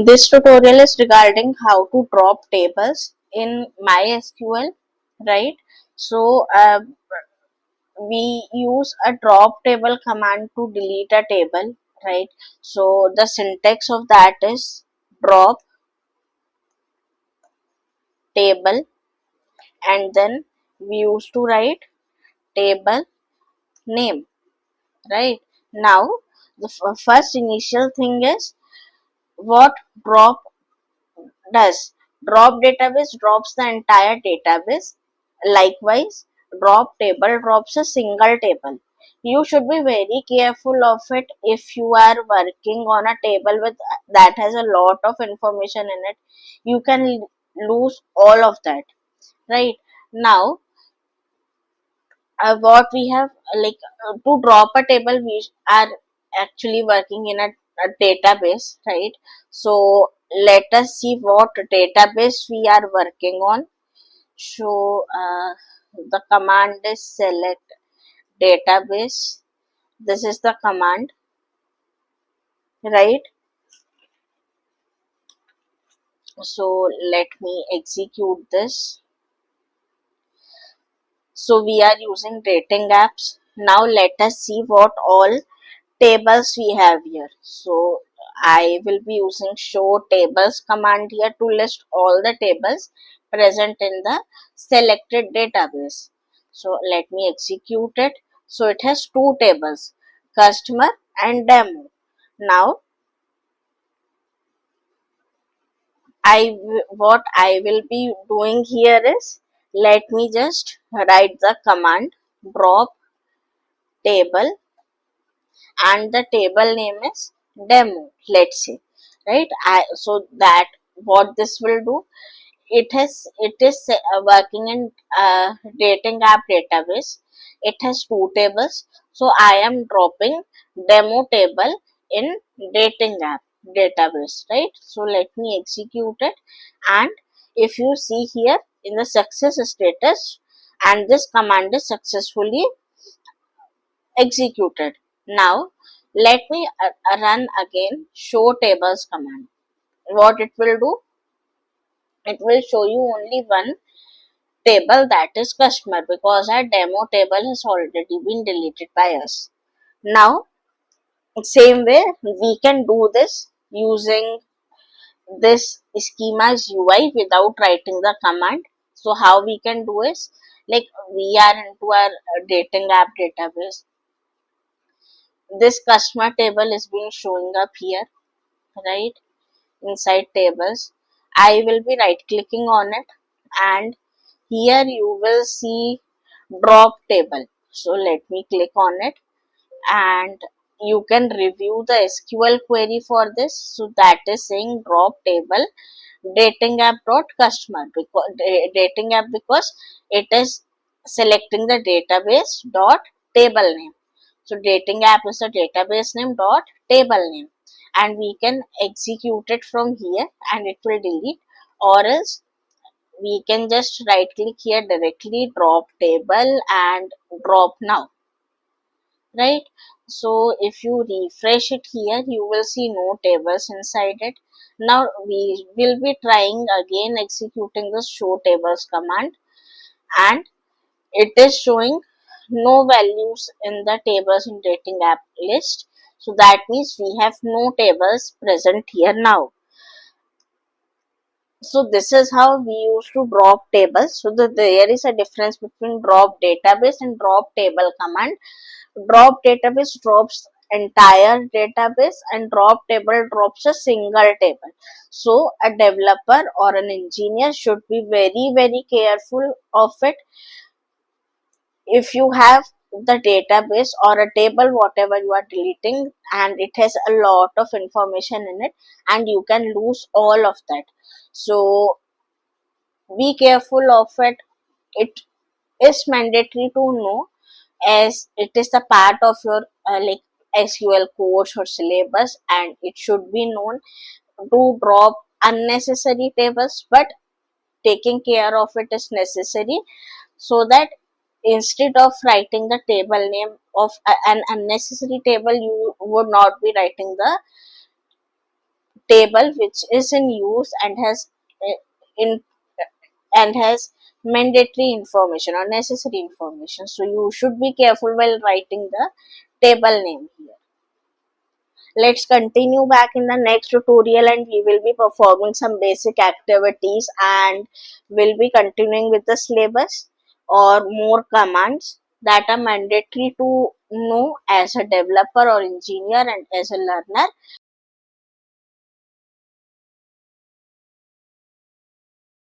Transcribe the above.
This tutorial is regarding how to drop tables in MySQL, right? So we use a drop table command to delete a table, right? So the syntax of that is drop table, and then we used to write table name, right? Now the first initial thing is what drop does. Drop database drops the entire database. Likewise, drop table drops a single table. You should be very careful of it if you are working on a table with that has a lot of information in it. You can lose all of that, right? Now, what we have to drop a table, we are actually working in a database, right? So let us see what database we are working on. So the command is select database. This is the command, right? So let me execute this. So we are using dating apps. Now let us see what all tables we have here. So I will be using show tables command here to list all the tables present in the selected database. So let me execute it. So it has two tables, customer and demo. Now what I will be doing here is, let me just write the command drop table, and the table name is demo, let's say, right? So that what this will do, it is working in dating app database. It has two tables, so I am dropping demo table in dating app database, right? So let me execute it, and if you see here in the success status, and this command is successfully executed. Now let me run again show tables command. What it will do, it will show you only one table, that is customer, because our demo table has already been deleted by us. Now same way we can do this using this schema's UI without writing the command. So how we can do is, like, we are into our dating app database. This customer table is being showing up here, right, inside tables. I will be right clicking on it, and here you will see drop table. So let me click on it, and you can review the SQL query for this. So that is saying drop table dating app dot customer, because dating app, because it is selecting the database dot table name. So dating app is a database name dot table name, and we can execute it from here and it will delete, or else we can just right click here directly, drop table, and drop now, right? So if you refresh it here, you will see no tables inside it. Now we will be trying again executing the show tables command, and it is showing no values in the tables in dating app list. So that means we have no tables present here now. So this is how we used to drop tables. So there is a difference between drop database and drop table command. Drop database drops entire database, and drop table drops a single table. So a developer or an engineer should be very careful of it. If you have the database or a table, whatever you are deleting, and it has a lot of information in it, and you can lose all of that. So be careful of it. It is mandatory to know, as it is the part of your SQL course or syllabus, and it should be known to drop unnecessary tables, but taking care of it is necessary, so that instead of writing the table name of an unnecessary table, you would not be writing the table which is in use and has in and has mandatory information or necessary information. So you should be careful while writing the table name here. Let's continue back in the next tutorial and we will be performing some basic activities and will be continuing with the syllabus or more commands that are mandatory to know as a developer or engineer and as a learner.